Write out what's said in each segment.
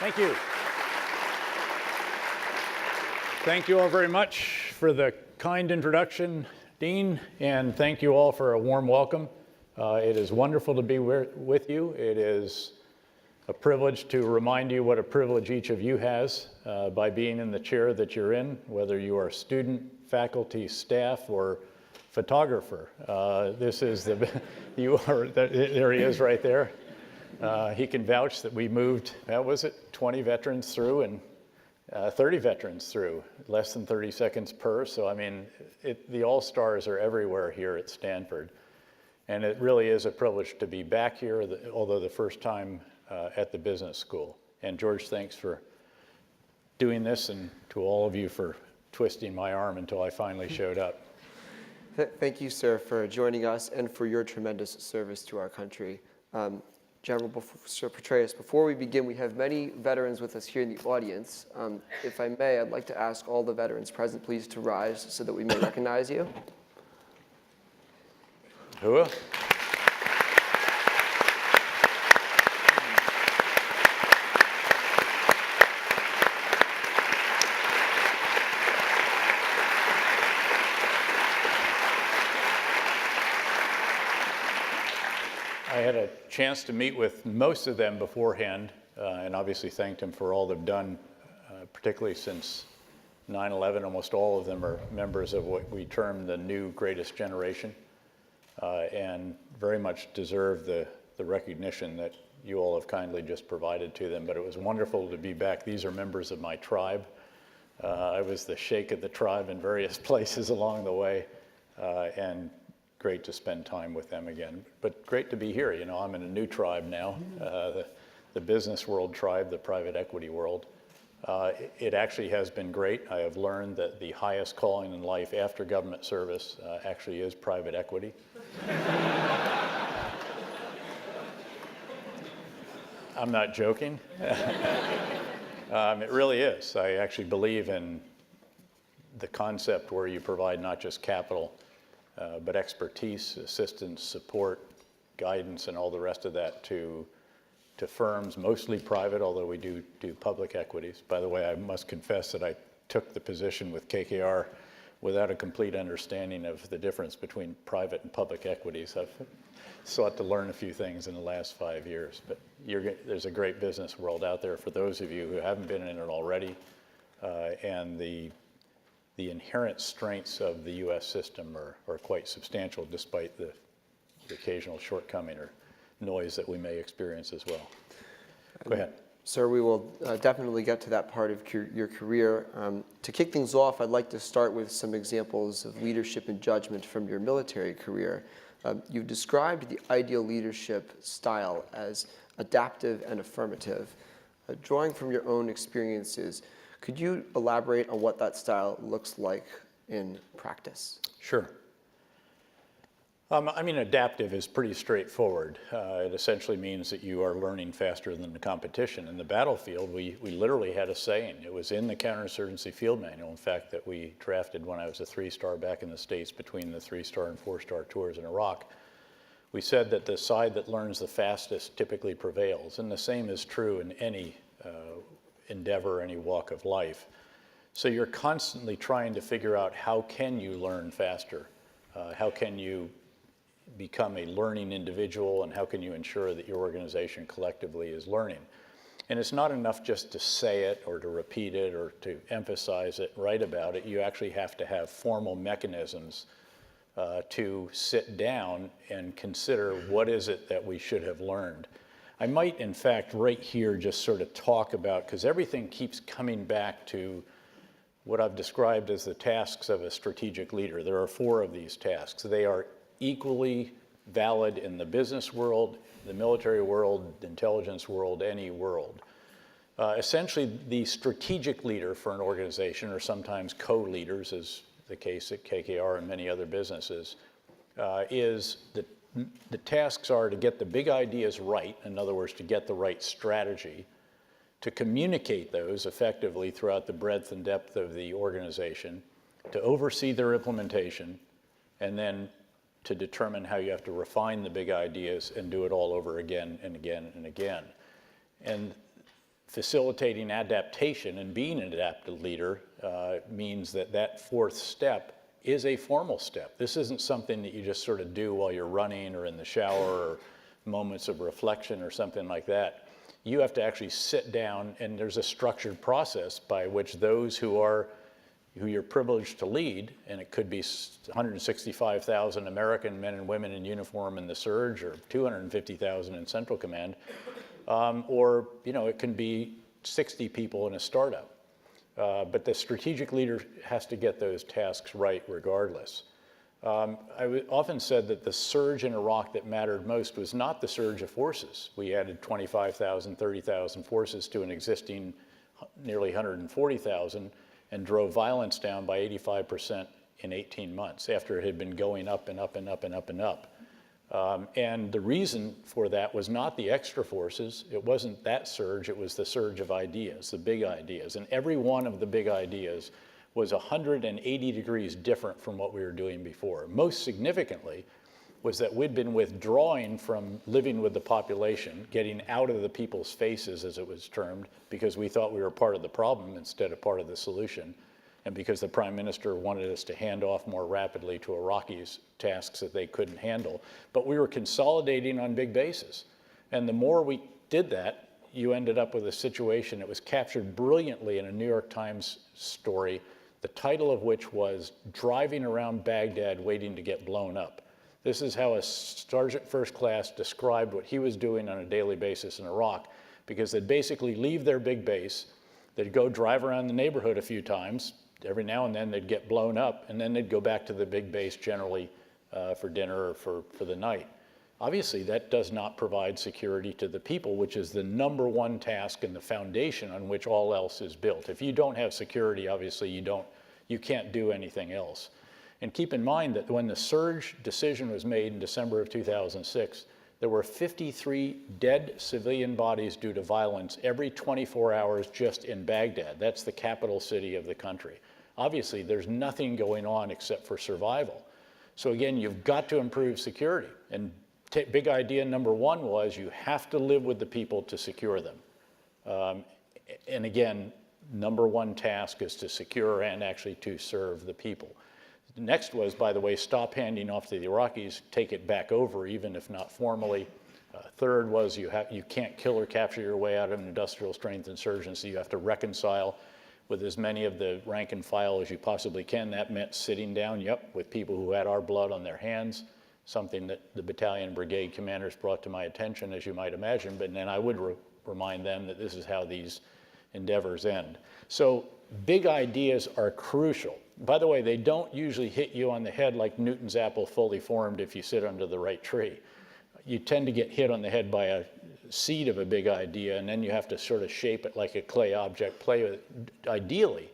Thank you. Thank you all very much for the kind introduction, Dean, and thank you all for a warm welcome. It is wonderful to be with you. It is a privilege to remind you what a privilege each of you has by being in the chair that you're in, whether you are student, faculty, staff, or photographer. This is there he is right there. He can vouch that we moved, 20 veterans through and 30 veterans through, less than 30 seconds per. So I mean, the all-stars are everywhere here at Stanford. And it really is a privilege to be back here, although the first time at the business school. And George, thanks for doing this, and to all of you for twisting my arm until I finally showed up. Thank you, sir, for joining us and for your tremendous service to our country. General Sir Petraeus, before we begin, we have many veterans with us here in the audience. If I may, I'd like to ask all the veterans present, please, to rise so that we may recognize you. Hua. I had a chance to meet with most of them beforehand, and obviously thanked them for all they've done, particularly since 9/11. Almost all of them are members of what we term the new greatest generation, and very much deserve the recognition that you all have kindly just provided to them. But it was wonderful to be back. These are members of my tribe. I was the sheikh of the tribe in various places along the way, and great to spend time with them again. But great to be here. You know, I'm in a new tribe now, the business world tribe, the private equity world. It actually has been great. I have learned that the highest calling in life after government service actually is private equity. I'm not joking. It really is. I actually believe in the concept where you provide not just capital, but expertise, assistance, support, guidance, and all the rest of that to firms, mostly private, although we do public equities. By the way, I must confess that I took the position with KKR without a complete understanding of the difference between private and public equities. I've sought to learn a few things in the last 5 years, but there's a great business world out there for those of you who haven't been in it already, and the inherent strengths of the U.S. system are quite substantial, despite the occasional shortcoming or noise that we may experience as well. Go ahead. Sir, we will definitely get to that part of your career. To kick things off, I'd like to start with some examples of leadership and judgment from your military career. You've described the ideal leadership style as adaptive and affirmative. Drawing from your own experiences, could you elaborate on what that style looks like in practice? Sure. I mean, adaptive is pretty straightforward. It essentially means that you are learning faster than the competition. In the battlefield, we literally had a saying. It was in the counterinsurgency field manual, in fact, that we drafted when I was a 3-star back in the States between the 3-star and 4-star tours in Iraq. We said that the side that learns the fastest typically prevails, and the same is true in any endeavor, any walk of life. So you're constantly trying to figure out how can you learn faster? How can you become a learning individual, and how can you ensure that your organization collectively is learning? And it's not enough just to say it or to repeat it or to emphasize it, write about it. You actually have to have formal mechanisms to sit down and consider what is it that we should have learned. I might, in fact, right here just sort of talk about, because everything keeps coming back to what I've described as the tasks of a strategic leader. There are 4 of these tasks. They are equally valid in the business world, the military world, the intelligence world, any world. Essentially, the strategic leader for an organization, or sometimes co-leaders, as the case at KKR and many other businesses, is the tasks are to get the big ideas right, in other words, to get the right strategy, to communicate those effectively throughout the breadth and depth of the organization, to oversee their implementation, and then to determine how you have to refine the big ideas and do it all over again and again and again. And facilitating adaptation and being an adaptive leader means that that fourth step is a formal step. This isn't something that you just sort of do while you're running or in the shower or moments of reflection or something like that. You have to actually sit down, and there's a structured process by which those who you're privileged to lead, and it could be 165,000 American men and women in uniform in the Surge, or 250,000 in Central Command, or it can be 60 people in a startup. But the strategic leader has to get those tasks right regardless. I often said that the surge in Iraq that mattered most was not the surge of forces. We added 25,000, 30,000 forces to an existing nearly 140,000 and drove violence down by 85% in 18 months after it had been going up and up and up and up and up. And the reason for that was not the extra forces. It wasn't that surge. It was the surge of ideas, the big ideas. And every one of the big ideas was 180 degrees different from what we were doing before. Most significantly was that we'd been withdrawing from living with the population, getting out of the people's faces, as it was termed, because we thought we were part of the problem instead of part of the solution, and because the Prime Minister wanted us to hand off more rapidly to Iraqis tasks that they couldn't handle. But we were consolidating on big bases. And the more we did that, you ended up with a situation that was captured brilliantly in a New York Times story, the title of which was "Driving Around Baghdad Waiting to Get Blown Up." This is how a sergeant first class described what he was doing on a daily basis in Iraq, because they'd basically leave their big base, they'd go drive around the neighborhood a few times, every now and then they'd get blown up, and then they'd go back to the big base generally for dinner or for the night. Obviously, that does not provide security to the people, which is the number one task and the foundation on which all else is built. If you don't have security, obviously you can't do anything else. And keep in mind that when the surge decision was made in December of 2006, there were 53 dead civilian bodies due to violence every 24 hours just in Baghdad. That's the capital city of the country. Obviously, there's nothing going on except for survival. So again, you've got to improve security. And big idea number one was you have to live with the people to secure them. And again, number one task is to secure and actually to serve the people. The next was, by the way, stop handing off to the Iraqis, take it back over, even if not formally. Third was you can't kill or capture your way out of an industrial strength insurgency. You have to reconcile with as many of the rank and file as you possibly can. That meant sitting down, with people who had our blood on their hands, something that the battalion and brigade commanders brought to my attention, as you might imagine, but then I would remind them that this is how these endeavors end. So big ideas are crucial. By the way, they don't usually hit you on the head like Newton's apple fully formed if you sit under the right tree. You tend to get hit on the head by a seed of a big idea, and then you have to sort of shape it like a clay object, play with it. Ideally,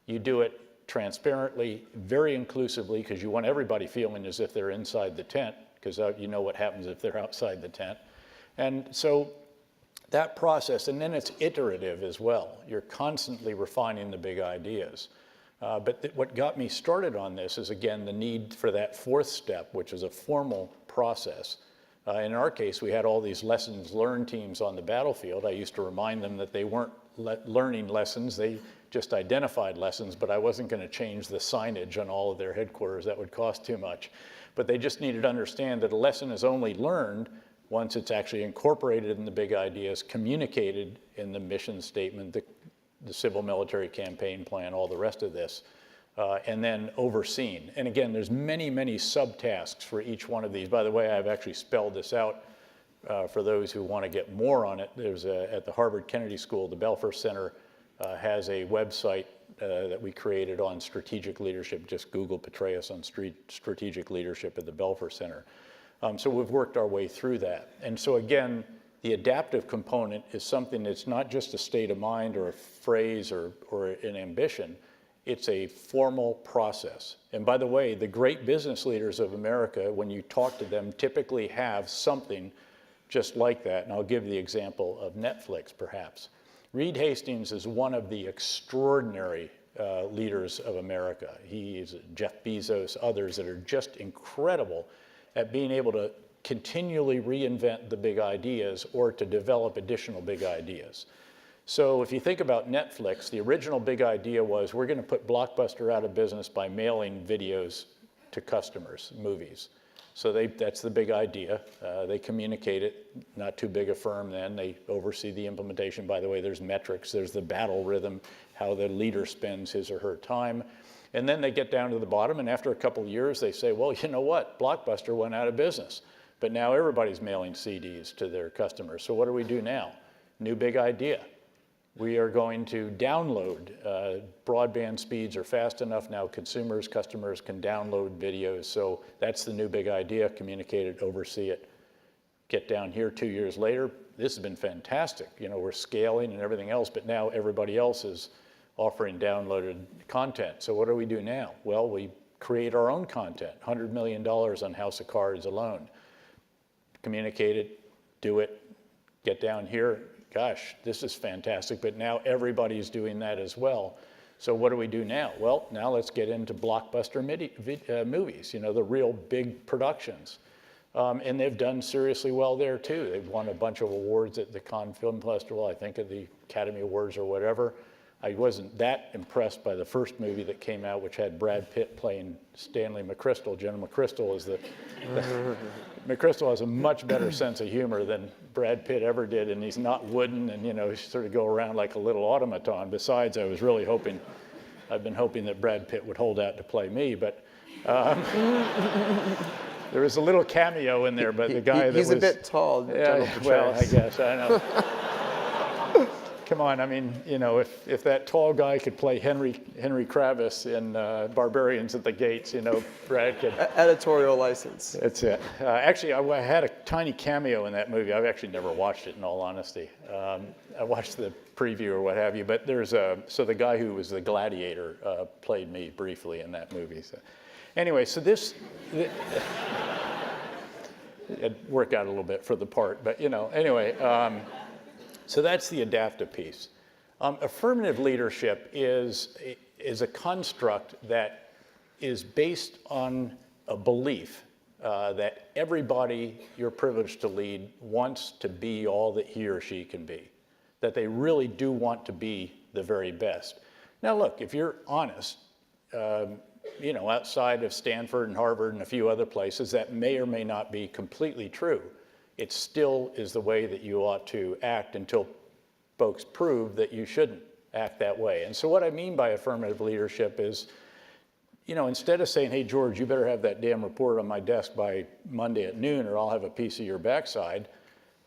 you do it transparently, very inclusively, because you want everybody feeling as if they're inside the tent, because you know what happens if they're outside the tent. And so that process, and then it's iterative as well. You're constantly refining the big ideas. But what got me started on this is, again, the need for that fourth step, which is a formal process. In our case, we had all these lessons learned teams on the battlefield. I used to remind them that they weren't learning lessons, they just identified lessons, but I wasn't going to change the signage on all of their headquarters. That would cost too much. But they just needed to understand that a lesson is only learned once it's actually incorporated in the big ideas, communicated in the mission statement, the civil military campaign plan, all the rest of this, and then overseen. And again, there's many, many subtasks for each one of these. By the way, I've actually spelled this out for those who want to get more on it. There's at the Harvard Kennedy School, the Belfer Center has a website that we created on strategic leadership. Just Google Petraeus on strategic leadership at the Belfer Center. So we've worked our way through that. And so again, the adaptive component is something that's not just a state of mind or a phrase or an ambition. It's a formal process. And by the way, the great business leaders of America, when you talk to them, typically have something just like that. And I'll give the example of Netflix, perhaps. Reed Hastings is one of the extraordinary leaders of America. He is Jeff Bezos, others that are just incredible at being able to continually reinvent the big ideas or to develop additional big ideas. So if you think about Netflix, the original big idea was we're going to put Blockbuster out of business by mailing videos to customers, movies. So that's the big idea. They communicate it, not too big a firm then. They oversee the implementation. By the way, there's metrics, there's the battle rhythm, how the leader spends his or her time. And then they get down to the bottom, and after a couple of years, they say, well, you know what? Blockbuster went out of business. But now everybody's mailing CDs to their customers. So what do we do now? New big idea. We are going to download. Broadband speeds are fast enough now. Customers can download videos. So that's the new big idea. Communicate it, oversee it. Get down here 2 years later. This has been fantastic. You know, we're scaling and everything else, but now everybody else is offering downloaded content. So what do we do now? Well, we create our own content. $100 million on House of Cards alone. Communicate it, do it, get down here. Gosh, this is fantastic, but now everybody's doing that as well. So what do we do now? Well, now let's get into blockbuster movies, you know, the real big productions. And they've done seriously well there too. They've won a bunch of awards at the Cannes Film Festival, I think at the Academy Awards or whatever. I wasn't that impressed by the first movie that came out, which had Brad Pitt playing Stanley McChrystal. General McChrystal is McChrystal has a much better sense of humor than Brad Pitt ever did, and he's not wooden, and you know, he sort of go around like a little automaton. Besides, I was really hoping, I've been hoping that Brad Pitt would hold out to play me, but there was a little cameo in there, but the guy he's a bit tall. Yeah, well, I guess, I know. Come on, I mean, you know, if that tall guy could play Henry Kravis in Barbarians at the Gates, you know, Brad could. Editorial license. That's it. Actually, I had a tiny cameo in that movie. I've actually never watched it, in all honesty. I watched the preview or what have you, but so the guy who was the gladiator played me briefly in that movie. So. Anyway, so it worked out a little bit for the part, but you know, anyway. So that's the adaptive piece. Affirmative leadership is a construct that is based on a belief that everybody you're privileged to lead wants to be all that he or she can be, that they really do want to be the very best. Now look, if you're honest, you know, outside of Stanford and Harvard and a few other places, that may or may not be completely true. It still is the way that you ought to act until folks prove that you shouldn't act that way. And so what I mean by affirmative leadership is, you know, instead of saying, hey, George, you better have that damn report on my desk by Monday at noon or I'll have a piece of your backside,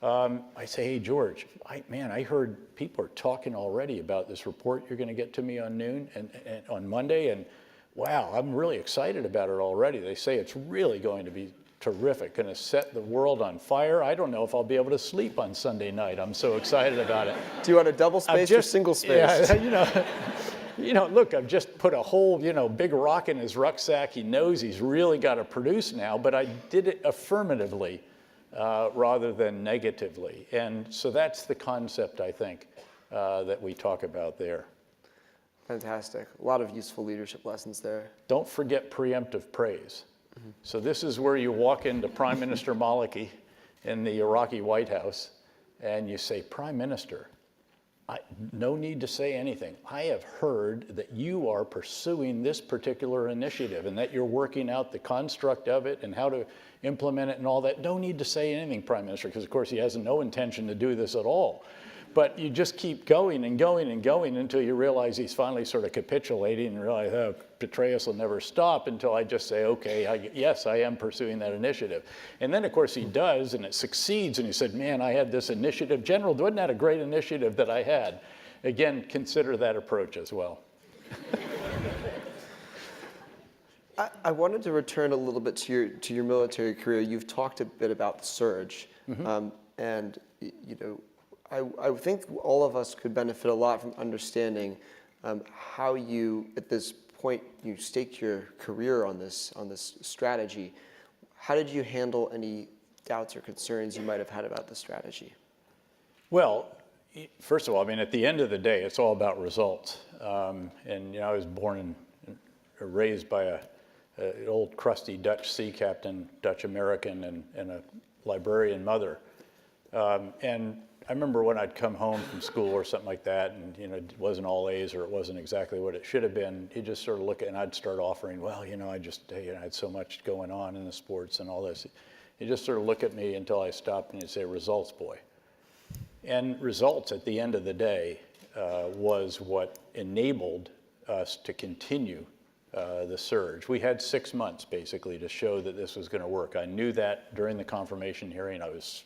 I say, hey, George, I heard people are talking already about this report you're going to get to me on noon and on Monday, and wow, I'm really excited about it already. They say it's really going to be terrific, going to set the world on fire. I don't know if I'll be able to sleep on Sunday night. I'm so excited about it. Do you want a double space or single space? Yeah, you know, look, I've just put a whole, you know, big rock in his rucksack. He knows he's really got to produce now, but I did it affirmatively rather than negatively. And so that's the concept, I think, that we talk about there. Fantastic. A lot of useful leadership lessons there. Don't forget preemptive praise. So this is where you walk into Prime Minister Maliki in the Iraqi White House and you say, Prime Minister, no need to say anything. I have heard that you are pursuing this particular initiative and that you're working out the construct of it and how to implement it and all that. No need to say anything, Prime Minister, because of course he has no intention to do this at all. But you just keep going and going and going until you realize he's finally sort of capitulating and realize, oh, Petraeus will never stop until I just say, okay, yes, I am pursuing that initiative. And then, of course, he does, and it succeeds, and he said, man, I had this initiative. General, wasn't that a great initiative that I had? Again, consider that approach as well. I wanted to return a little bit to your military career. You've talked a bit about the surge, and you know, I think all of us could benefit a lot from understanding how you, at this point, you staked your career on this strategy. How did you handle any doubts or concerns you might have had about the strategy? Well, first of all, I mean, at the end of the day, it's all about results. And you know, I was born and raised by an old crusty Dutch sea captain, Dutch American, and a librarian mother. And I remember when I'd come home from school or something like that, and it wasn't all A's or it wasn't exactly what it should have been. He'd just sort of look at, and I'd start offering, well, I had so much going on in the sports and all this. He'd just sort of look at me until I stopped, and he'd say, "Results, boy." And results, at the end of the day, was what enabled us to continue the surge. We had 6 months, basically, to show that this was going to work. I knew that during the confirmation hearing. I was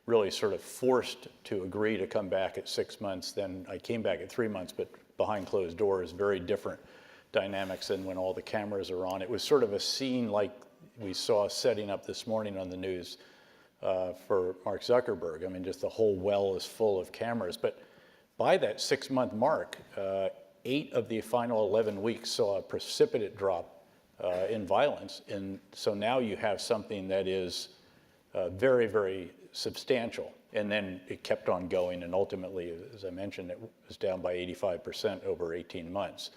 really sort of forced to agree to come back at 6 months. Then I came back at 3 months, but behind closed doors, very different dynamics than when all the cameras are on. It was sort of a scene like we saw setting up this morning on the news for Mark Zuckerberg. I mean, just the whole well is full of cameras. But by that 6-month mark, 8 of the final 11 weeks saw a precipitate drop in violence. And so now you have something that is very, very substantial. And then it kept on going, and ultimately, as I mentioned, it was down by 85% over 18 months.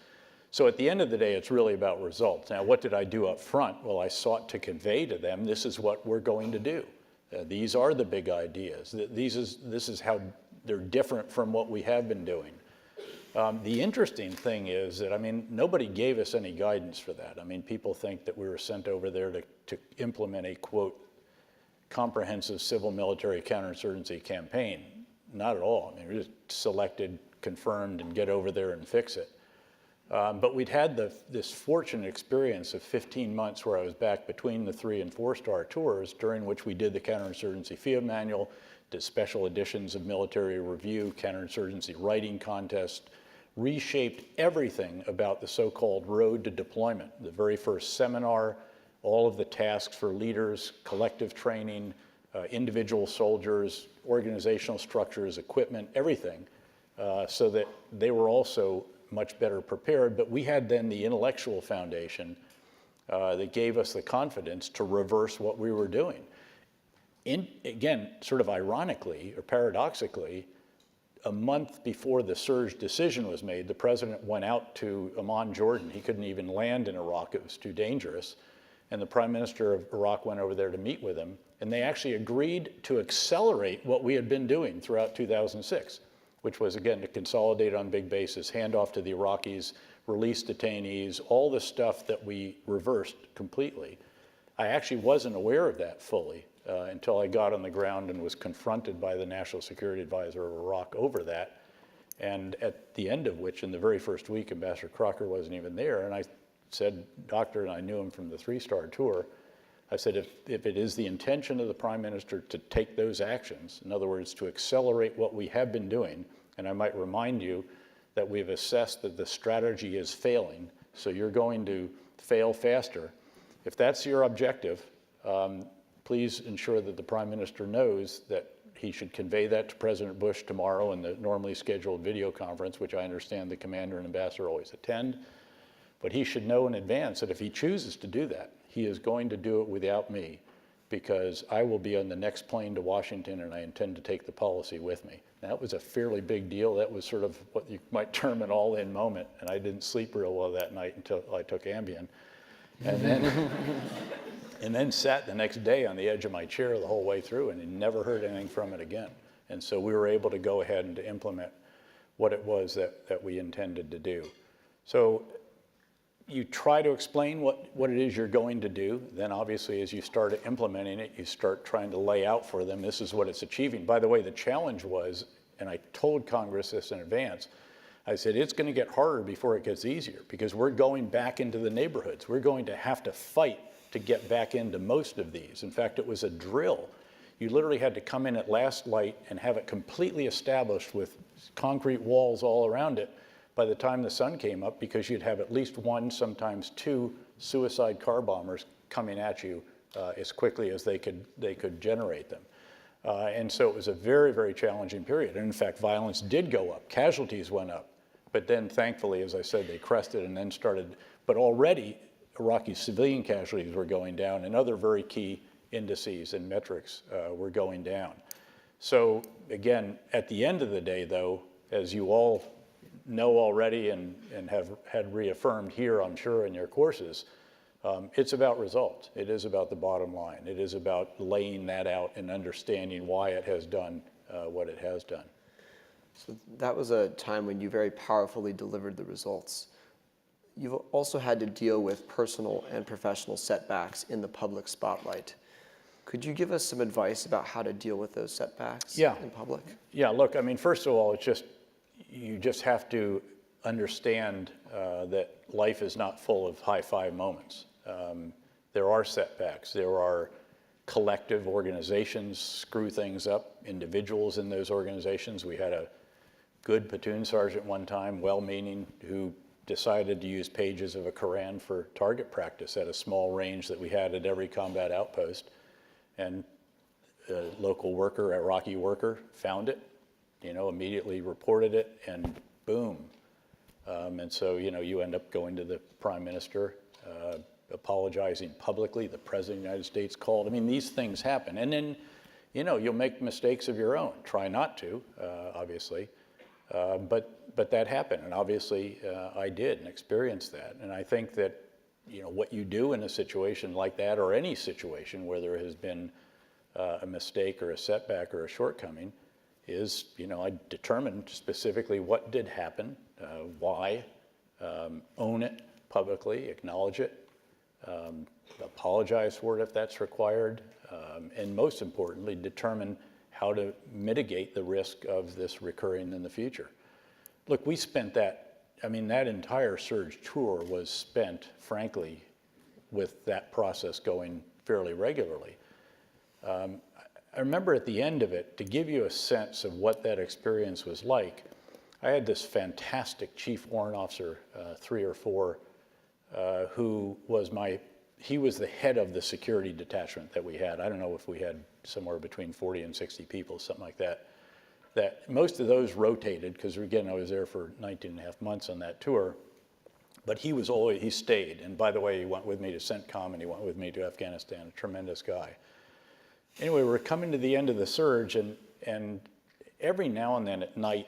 So at the end of the day, it's really about results. Now, what did I do up front? Well, I sought to convey to them, this is what we're going to do. These are the big ideas. This is how they're different from what we have been doing. The interesting thing is that, nobody gave us any guidance for that. People think that we were sent over there to implement a, quote, comprehensive civil military counterinsurgency campaign. Not at all. We just selected, confirmed, and get over there and fix it. But we'd had this fortunate experience of 15 months where I was back between the 3- and 4-star tours, during which we did the counterinsurgency field manual, did special editions of military review, counterinsurgency writing contest, reshaped everything about the so-called road to deployment. The very first seminar, all of the tasks for leaders, collective training, individual soldiers, organizational structures, equipment, everything, so that they were also much better prepared. But we had then the intellectual foundation that gave us the confidence to reverse what we were doing. Again, sort of ironically or paradoxically, a month before the surge decision was made, the president went out to Amman, Jordan. He couldn't even land in Iraq. It was too dangerous. And the prime minister of Iraq went over there to meet with him. And they actually agreed to accelerate what we had been doing throughout 2006, which was, again, to consolidate on big bases, hand off to the Iraqis, release detainees, all the stuff that we reversed completely. I actually wasn't aware of that fully until I got on the ground and was confronted by the National Security Advisor of Iraq over that. And at the end of which, in the very first week, Ambassador Crocker wasn't even there. And I said, Doctor, and I knew him from the 3-star tour, I said, if it is the intention of the Prime Minister to take those actions, in other words, to accelerate what we have been doing, and I might remind you that we've assessed that the strategy is failing, so you're going to fail faster. If that's your objective, please ensure that the Prime Minister knows that he should convey that to President Bush tomorrow in the normally scheduled video conference, which I understand the commander and ambassador always attend. But he should know in advance that if he chooses to do that, he is going to do it without me, because I will be on the next plane to Washington and I intend to take the policy with me. That was a fairly big deal. That was sort of what you might term an all-in moment. And I didn't sleep real well that night until I took Ambien. And then, and then sat the next day on the edge of my chair the whole way through and never heard anything from it again. And so we were able to go ahead and to implement what it was that we intended to do. So you try to explain what it is you're going to do. Then obviously, as you start implementing it, you start trying to lay out for them, this is what it's achieving. By the way, the challenge was, and I told Congress this in advance, I said, it's going to get harder before it gets easier, because we're going back into the neighborhoods. We're going to have to fight to get back into most of these. In fact, it was a drill. You literally had to come in at last light and have it completely established with concrete walls all around it by the time the sun came up, because you'd have at least 1, sometimes 2 suicide car bombers coming at you as quickly as they could generate them. And so it was a very, very challenging period. And in fact, violence did go up. Casualties went up. But then thankfully, as I said, they crested and then started. But already, Iraqi civilian casualties were going down, and other very key indices and metrics were going down. So again, at the end of the day, though, as you all know already and have had reaffirmed here, I'm sure, in your courses, it's about results. It is about the bottom line. It is about laying that out and understanding why it has done what it has done. So that was a time when you very powerfully delivered the results. You've also had to deal with personal and professional setbacks in the public spotlight. Could you give us some advice about how to deal with those setbacks in public? Yeah, look, I mean, first of all, you just have to understand that life is not full of high five moments. There are setbacks. There are collective organizations screw things up, individuals in those organizations. We had a good platoon sergeant one time, well-meaning, who decided to use pages of a Quran for target practice at a small range that we had at every combat outpost. And a local worker, a Iraqi worker, found it, immediately reported it, and boom. And so, you end up going to the Prime Minister, apologizing publicly. The President of the United States called. I mean, these things happen. And then, you'll make mistakes of your own. Try not to, obviously. But that happened, and obviously I did and experienced that. And I think that, what you do in a situation like that, or any situation where there has been a mistake or a setback or a shortcoming, is, I determined specifically what did happen, why, own it publicly, acknowledge it, apologize for it if that's required, and most importantly, determine how to mitigate the risk of this recurring in the future. Look, we spent that entire surge tour was spent, frankly, with that process going fairly regularly. I remember at the end of it, to give you a sense of what that experience was like, I had this fantastic Chief Warrant Officer, 3 or 4, who was he was the head of the security detachment that we had. I don't know if we had somewhere between 40 and 60 people, something like that. That most of those rotated, because again, I was there for 19 and a half months on that tour. But he stayed. And by the way, he went with me to CENTCOM and he went with me to Afghanistan, a tremendous guy. Anyway, we're coming to the end of the surge, and every now and then at night,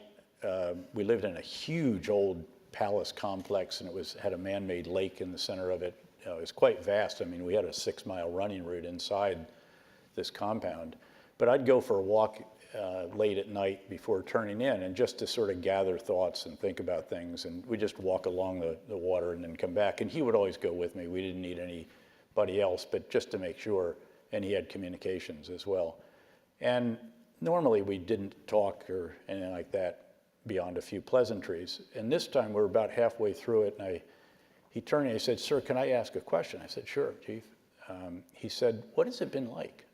we lived in a huge old palace complex, and it had a man-made lake in the center of it. It was quite vast. I mean, we had a 6-mile running route inside this compound. But I'd go for a walk late at night before turning in, and just to sort of gather thoughts and think about things. And we just walk along the water and then come back. And he would always go with me. We didn't need anybody else, but just to make sure. And he had communications as well. And normally we didn't talk or anything like that beyond a few pleasantries. And this time we're about halfway through it, and he turned and he said, "Sir, can I ask a question?" I said, "Sure, Chief." He said, "What has it been like?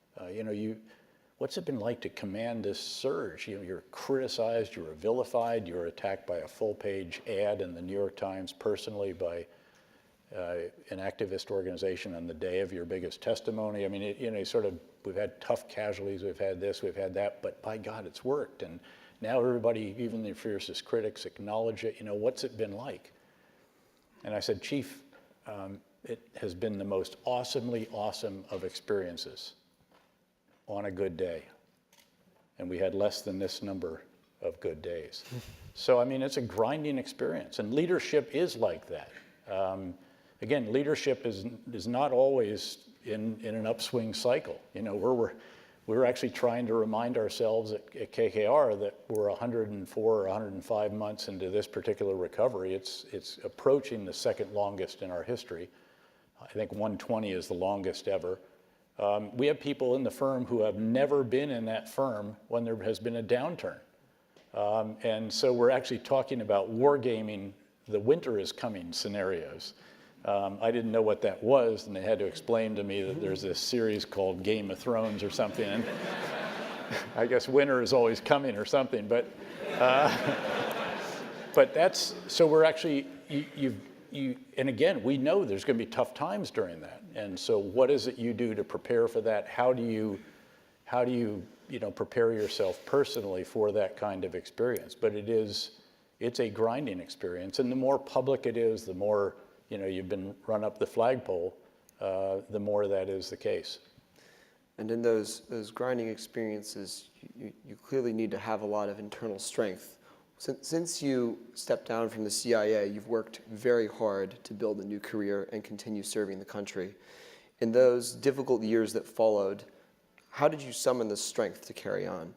What's it been like to command this surge? You're criticized, you're vilified, you're attacked by a full-page ad in the New York Times personally by an activist organization on the day of your biggest testimony. I mean, we've had tough casualties, we've had this, we've had that, but by God, it's worked. And now everybody, even the fiercest critics, acknowledge it. What's it been like?" And I said, "Chief, it has been the most awesomely awesome of experiences on a good day. And we had less than this number of good days." So, it's a grinding experience, and leadership is like that. Again, leadership is not always in an upswing cycle. We're actually trying to remind ourselves at KKR that we're 104 or 105 months into this particular recovery. It's approaching the second longest in our history. I think 120 is the longest ever. We have people in the firm who have never been in that firm when there has been a downturn. And so we're actually talking about wargaming the winter is coming scenarios. I didn't know what that was, and they had to explain to me that there's this series called Game of Thrones or something. And I guess winter is always coming or something. But so we're actually, and again, we know there's going to be tough times during that. And so what is it you do to prepare for that? How do you prepare yourself personally for that kind of experience? But it's a grinding experience. And the more public it is, the more, you've been run up the flagpole, the more that is the case. And in those grinding experiences, you clearly need to have a lot of internal strength. Since you stepped down from the CIA, you've worked very hard to build a new career and continue serving the country. In those difficult years that followed, how did you summon the strength to carry on?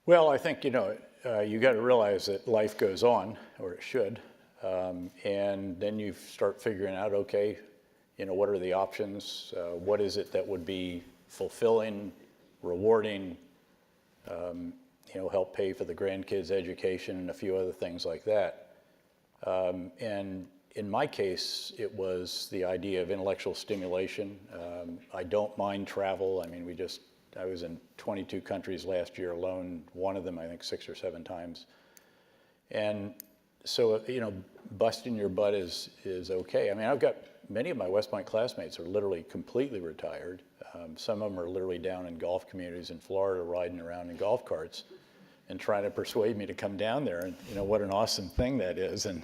Well, I think, you got to realize that life goes on, or it should, and then you start figuring out, okay, what are the options? What is it that would be fulfilling, rewarding, help pay for the grandkids' education and a few other things like that. And in my case, it was the idea of intellectual stimulation. I don't mind travel. I mean, I was in 22 countries last year alone, one of them, I think, 6 or 7 times. And so, busting your butt is okay. I mean, I've got many of my West Point classmates are literally completely retired. Some of them are literally down in golf communities in Florida riding around in golf carts and trying to persuade me to come down there. And what an awesome thing that is. And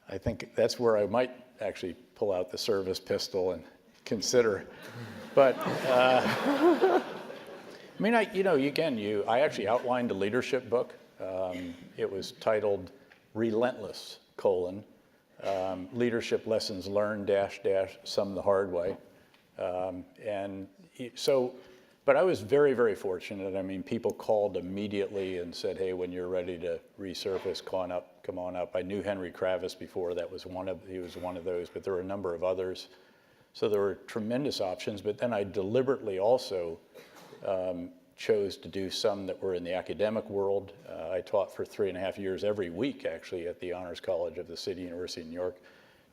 I think that's where I might actually pull out the service pistol and consider. But, I mean, I actually outlined a leadership book. It was titled Relentless, Leadership Lessons Learned, -- Some the Hard Way. But I was very, very fortunate. I mean, people called immediately and said, hey, when you're ready to resurface, come on up. I knew Henry Kravis before. He was one of those, but there were a number of others. So there were tremendous options, but then I deliberately also chose to do some that were in the academic world. I taught for 3.5 years every week, actually, at the Honors College of the City University of New York.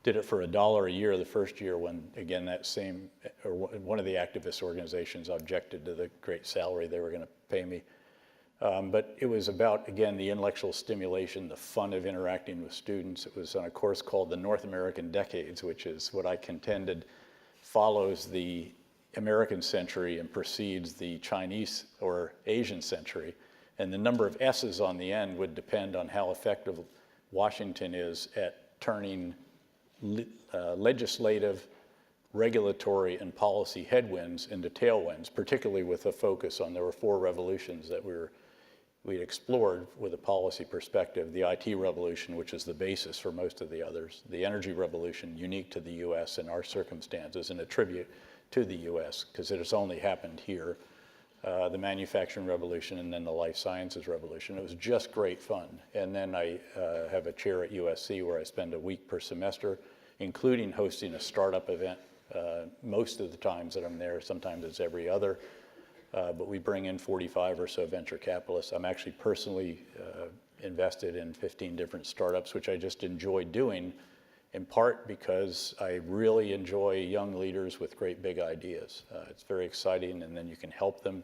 Did it for $1 a year the first year when, again, one of the activist organizations objected to the great salary they were going to pay me. But it was about, again, the intellectual stimulation, the fun of interacting with students. It was on a course called the North American Decades, which is what I contended follows the American century and precedes the Chinese or Asian century. And the number of S's on the end would depend on how effective Washington is at turning legislative, regulatory, and policy headwinds into tailwinds, particularly with a focus on, there were 4 revolutions that we explored with a policy perspective: the IT revolution, which is the basis for most of the others; the energy revolution, unique to the US in our circumstances and a tribute to the US because it has only happened here; the manufacturing revolution, and then the life sciences revolution. It was just great fun. And then I have a chair at USC where I spend a week per semester, including hosting a startup event most of the times that I'm there. Sometimes it's every other. But we bring in 45 or so venture capitalists. I'm actually personally invested in 15 different startups, which I just enjoy doing, in part because I really enjoy young leaders with great big ideas. It's very exciting, and then you can help them.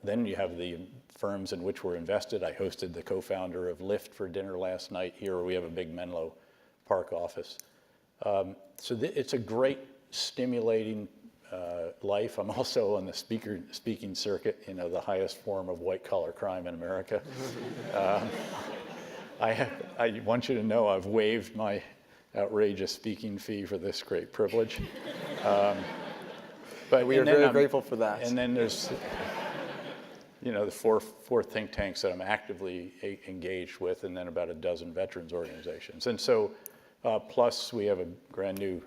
Then you have the firms in which we're invested. I hosted the co-founder of Lyft for dinner last night here. We have a big Menlo Park office. So it's a great, stimulating life. I'm also on the speaking circuit, the highest form of white-collar crime in America. I want you to know I've waived my outrageous speaking fee for this great privilege. But we are very grateful for that. And then there's, the four think tanks that I'm actively engaged with, and then about a dozen veterans organizations. And so, plus we have a brand new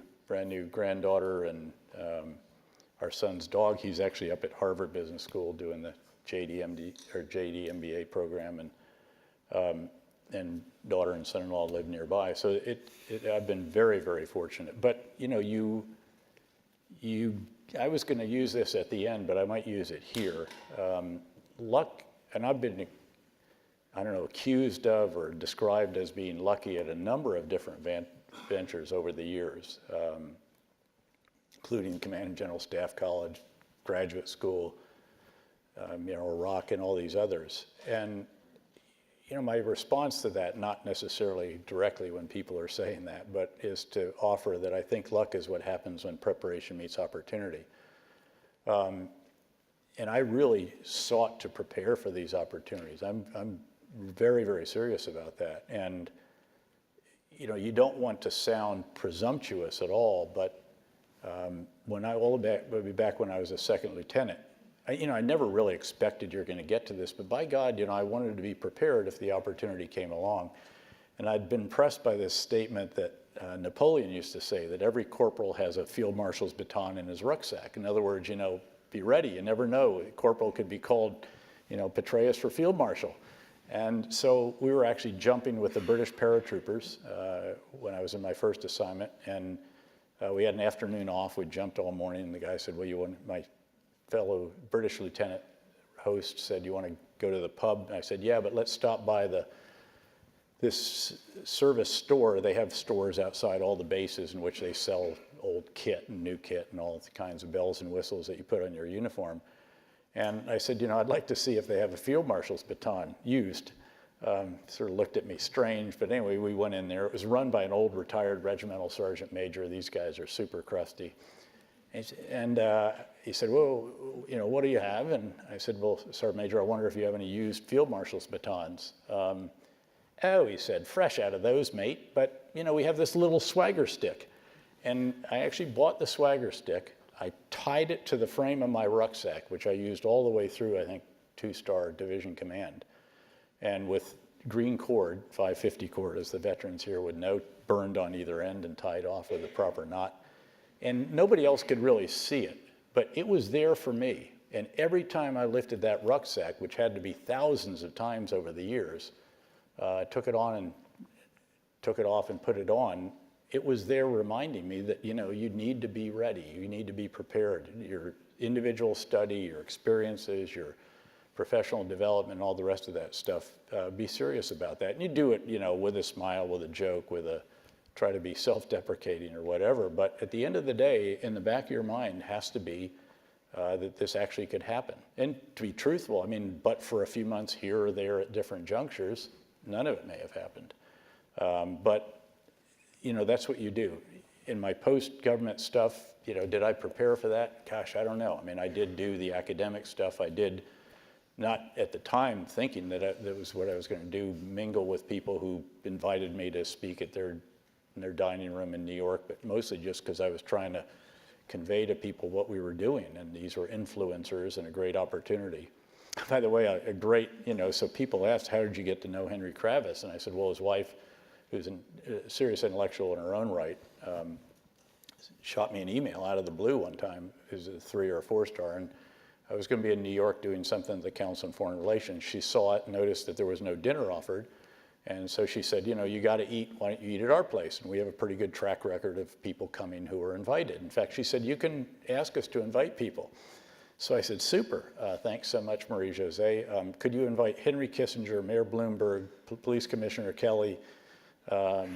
granddaughter, and our son's dog. He's actually up at Harvard Business School doing the JD MBA program, and daughter and son-in-law live nearby. So I've been very, very fortunate. But I was going to use this at the end, but I might use it here. Luck, and I've been, accused of or described as being lucky at a number of different ventures over the years, including Command and General Staff College, graduate school, Iraq, and all these others. And my response to that, not necessarily directly when people are saying that, but is to offer that I think luck is what happens when preparation meets opportunity. And I really sought to prepare for these opportunities. I'm very, very serious about that. And you don't want to sound presumptuous at all, but back when I was a second lieutenant, I never really expected you're going to get to this, but by God, I wanted to be prepared if the opportunity came along. And I'd been impressed by this statement that Napoleon used to say, that every corporal has a field marshal's baton in his rucksack. In other words, be ready. You never know. A corporal could be called Petraeus for field marshal. And so we were actually jumping with the British paratroopers when I was in my first assignment, and we had an afternoon off. We jumped all morning, and the guy said, well, my fellow British lieutenant host said, you want to go to the pub? And I said, yeah, but let's stop by this service store. They have stores outside all the bases in which they sell old kit and new kit and all the kinds of bells and whistles that you put on your uniform. And I said, I'd like to see if they have a field marshal's baton used. Sort of looked at me strange, but anyway, we went in there. It was run by an old retired regimental sergeant major. These guys are super crusty. And he said, well, what do you have? And I said, well, Sergeant Major, I wonder if you have any used field marshal's batons. Oh, he said, fresh out of those, mate, but we have this little swagger stick. And I actually bought the swagger stick. I tied it to the frame of my rucksack, which I used all the way through, I think, 2-star division command. And with green cord, 550 cord, as the veterans here would know, burned on either end and tied off with a proper knot. And nobody else could really see it, but it was there for me. And every time I lifted that rucksack, which had to be thousands of times over the years, took it on and took it off and put it on, it was there reminding me that, you need to be ready. You need to be prepared. Your individual study, your experiences, your professional development, all the rest of that stuff, be serious about that. And you do it, with a smile, with a joke, try to be self-deprecating or whatever. But at the end of the day, in the back of your mind has to be that this actually could happen. And to be truthful, but for a few months here or there at different junctures, none of it may have happened. But that's what you do. In my post-government stuff, did I prepare for that? Gosh, I don't know. I did do the academic stuff. I did, not at the time thinking that was what I was going to do, mingle with people who invited me to speak at in their dining room in New York, but mostly just because I was trying to convey to people what we were doing, and these were influencers and a great opportunity. By the way, a great, so people asked, how did you get to know Henry Kravis? And I said, well, his wife, who's a serious intellectual in her own right, shot me an email out of the blue one time. It was a 3 or a 4-star, and I was going to be in New York doing something at the Council on Foreign Relations. She saw it, noticed that there was no dinner offered, and so she said, you got to eat. Why don't you eat at our place? And we have a pretty good track record of people coming who are invited. In fact, she said, you can ask us to invite people. So I said, super, thanks so much, Marie-Jose. Could you invite Henry Kissinger, Mayor Bloomberg, Police Commissioner Kelly, I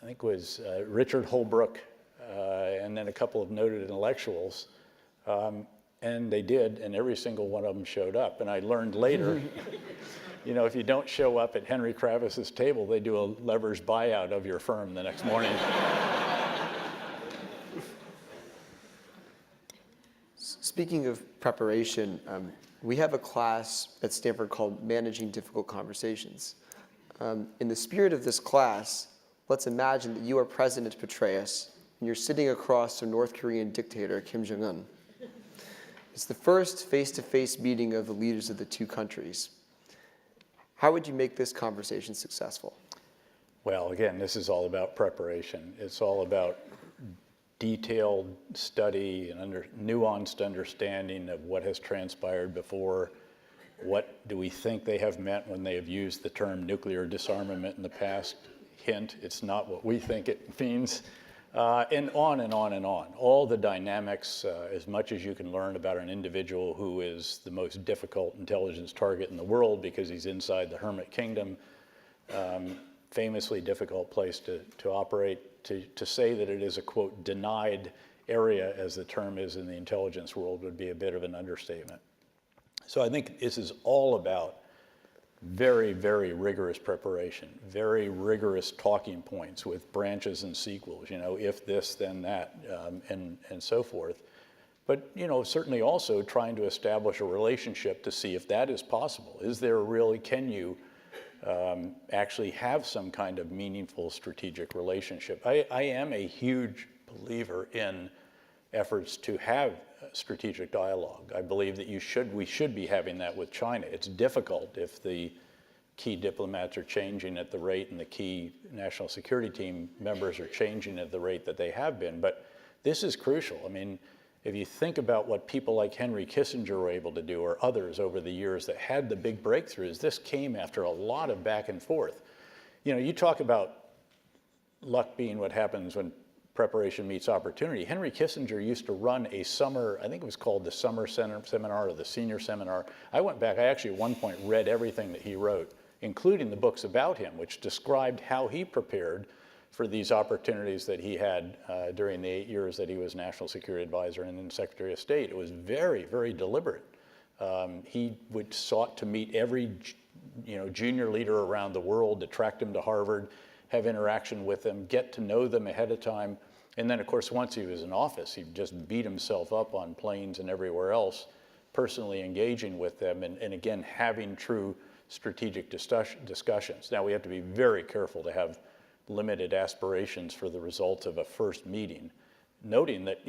think it was Richard Holbrooke, and then a couple of noted intellectuals. And they did, and every single one of them showed up. And I learned later, if you don't show up at Henry Kravis's table, they do a leverage buyout of your firm the next morning. Speaking of preparation, we have a class at Stanford called Managing Difficult Conversations. In the spirit of this class, let's imagine that you are President Petraeus, and you're sitting across from North Korean dictator Kim Jong-un. It's the first face-to-face meeting of the leaders of the two countries. How would you make this conversation successful? Well, again, this is all about preparation. It's all about detailed study and nuanced understanding of what has transpired before. What do we think they have meant when they have used the term nuclear disarmament in the past? Hint, it's not what we think it means. And on and on and on. All the dynamics, as much as you can learn about an individual who is the most difficult intelligence target in the world because he's inside the Hermit Kingdom, famously difficult place to operate, to say that it is a, quote, denied area, as the term is in the intelligence world, would be a bit of an understatement. So I think this is all about very, very rigorous preparation, very rigorous talking points with branches and sequels, if this, then that, and so forth. But, certainly also trying to establish a relationship to see if that is possible. Is there really, can you actually have some kind of meaningful strategic relationship? I am a huge believer in efforts to have strategic dialogue. I believe that we should be having that with China. It's difficult if the key diplomats are changing at the rate and the key national security team members are changing at the rate that they have been, but this is crucial. if you think about what people like Henry Kissinger were able to do, or others over the years that had the big breakthroughs, this came after a lot of back and forth. You know, you talk about luck being what happens when preparation meets opportunity. Henry Kissinger used to run a summer, I think it was called the summer seminar or the senior seminar. I went back, I actually at one point read everything that he wrote, including the books about him, which described how he prepared for these opportunities that he had during the 8 years that he was National Security Advisor and then Secretary of State. It was very, very deliberate. He would sought to meet every junior leader around the world, attract them to Harvard, have interaction with them, get to know them ahead of time. And then, of course, once he was in office, he just beat himself up on planes and everywhere else, personally engaging with them and again, having true strategic discussions. Now, we have to be very careful to have limited aspirations for the results of a first meeting, noting that,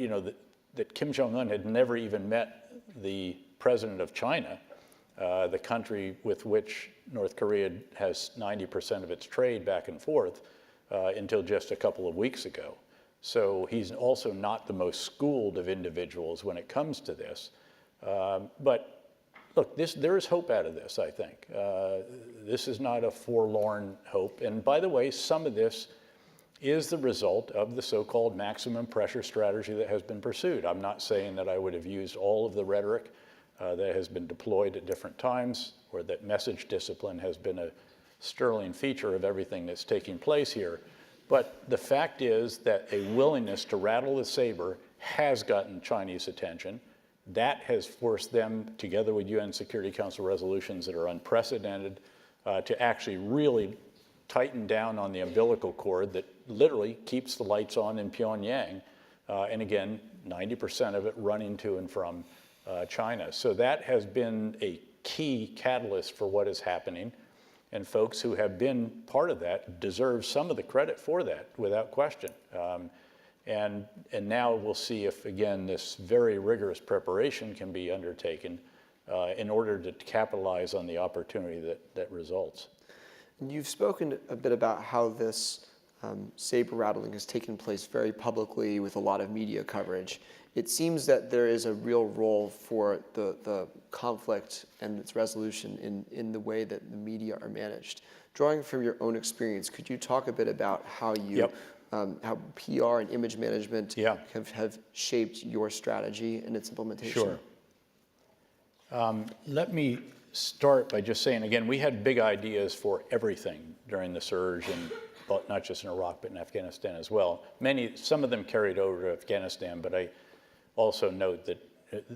that Kim Jong-un had never even met the president of China, the country with which North Korea has 90% of its trade back and forth, until just a couple of weeks ago. So he's also not the most schooled of individuals when it comes to this. But look, there is hope out of this, I think. This is not a forlorn hope. And by the way, some of this is the result of the so-called maximum pressure strategy that has been pursued. I'm not saying that I would have used all of the rhetoric that has been deployed at different times, or that message discipline has been a sterling feature of everything that's taking place here. But the fact is that a willingness to rattle the saber has gotten Chinese attention. That has forced them, together with UN Security Council resolutions that are unprecedented, to actually really tighten down on the umbilical cord that literally keeps the lights on in Pyongyang. And again, 90% of it running to and from China. So that has been a key catalyst for what is happening. And folks who have been part of that deserve some of the credit for that, without question. And now we'll see if, again, this very rigorous preparation can be undertaken in order to capitalize on the opportunity that results. And you've spoken a bit about how this saber rattling has taken place very publicly with a lot of media coverage. It seems that there is a real role for the conflict and its resolution in the way that the media are managed. Drawing from your own experience, could you talk a bit about how you, how PR and image management have shaped your strategy and its implementation? Sure. Let me start by just saying, again, we had big ideas for everything during the surge, and not just in Iraq, but in Afghanistan as well. Some of them carried over to Afghanistan, but I also note that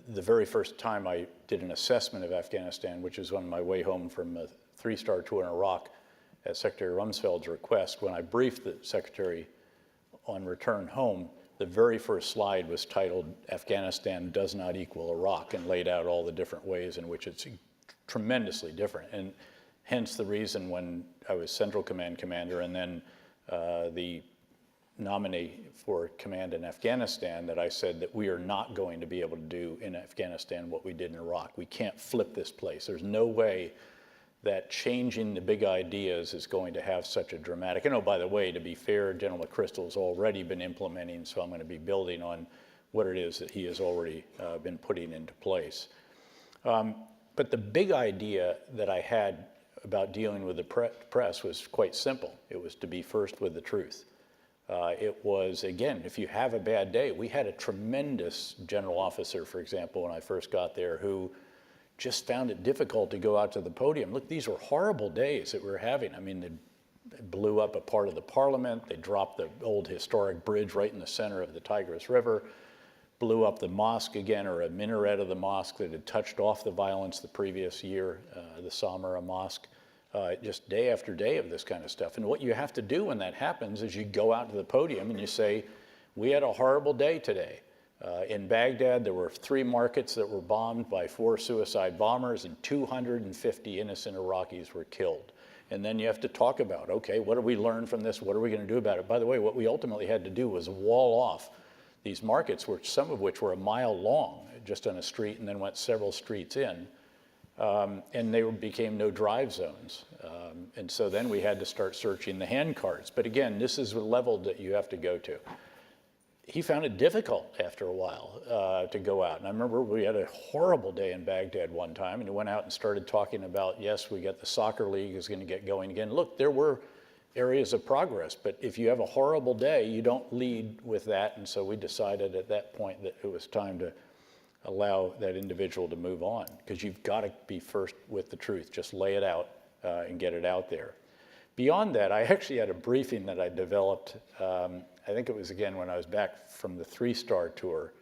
the very first time I did an assessment of Afghanistan, which was on my way home from a 3-star tour in Iraq at Secretary Rumsfeld's request, when I briefed the Secretary on return home, the very first slide was titled, "Afghanistan does not equal Iraq," and laid out all the different ways in which it's tremendously different. And hence the reason when I was Central Command Commander and then the nominee for command in Afghanistan, that I said that we are not going to be able to do in Afghanistan what we did in Iraq. We can't flip this place. There's no way that changing the big ideas is going to have such a dramatic, and oh, by the way, to be fair, General McChrystal has already been implementing, so I'm going to be building on what it is that he has already been putting into place. But the big idea that I had about dealing with the press was quite simple. It was to be first with the truth. It was, again, if you have a bad day, we had a tremendous general officer, for example, when I first got there, who just found it difficult to go out to the podium. Look, these were horrible days that we were having. I mean, they blew up a part of the parliament. They dropped the old historic bridge right in the center of the Tigris River, blew up the mosque again, or a minaret of the mosque that had touched off the violence the previous year, the Samara Mosque. Just day after day of this kind of stuff. And what you have to do when that happens is you go out to the podium and you say, we had a horrible day today. In Baghdad, there were 3 markets that were bombed by 4 suicide bombers, and 250 innocent Iraqis were killed. And then you have to talk about, okay, what do we learn from this? What are we going to do about it? By the way, what we ultimately had to do was wall off these markets, some of which were a mile long, just on a street, and then went several streets in. And they became no drive zones. And so then we had to start searching the handcarts. But again, this is a level that you have to go to. he found it difficult after a while to go out. And I remember we had a horrible day in Baghdad one time, and he went out and started talking about, yes, we got the soccer league is going to get going again. Look, there were areas of progress, but if you have a horrible day, you don't lead with that. And so we decided at that point that it was time to allow that individual to move on, because you've got to be first with the truth. Just lay it out and get it out there. Beyond that, I actually had a briefing that I developed, I think it was again when I was back from the 3-star tour,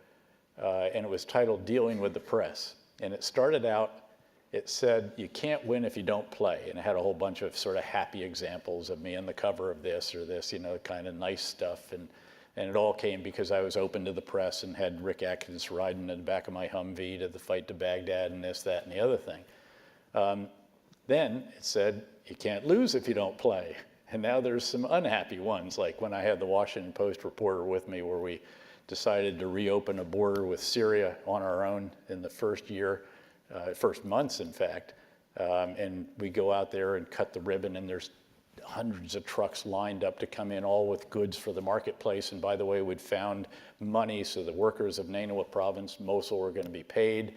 and it was titled Dealing with the Press. And it started out, it said, you can't win if you don't play. And it had a whole bunch of sort of happy examples of me on the cover of this or this, you know, kind of nice stuff. And it all came because I was open to the press and had Rick Atkins riding in the back of my Humvee to the fight to Baghdad and this, that, and the other thing. Then it said, you can't lose if you don't play. And now there's some unhappy ones, like when I had the Washington Post reporter with me where we decided to reopen a border with Syria on our own in the first year, first months in fact. And we go out there and cut the ribbon, and there's hundreds of trucks lined up to come in, all with goods for the marketplace. And by the way, we'd found money, so the workers of Nainawa province, Mosul, were going to be paid.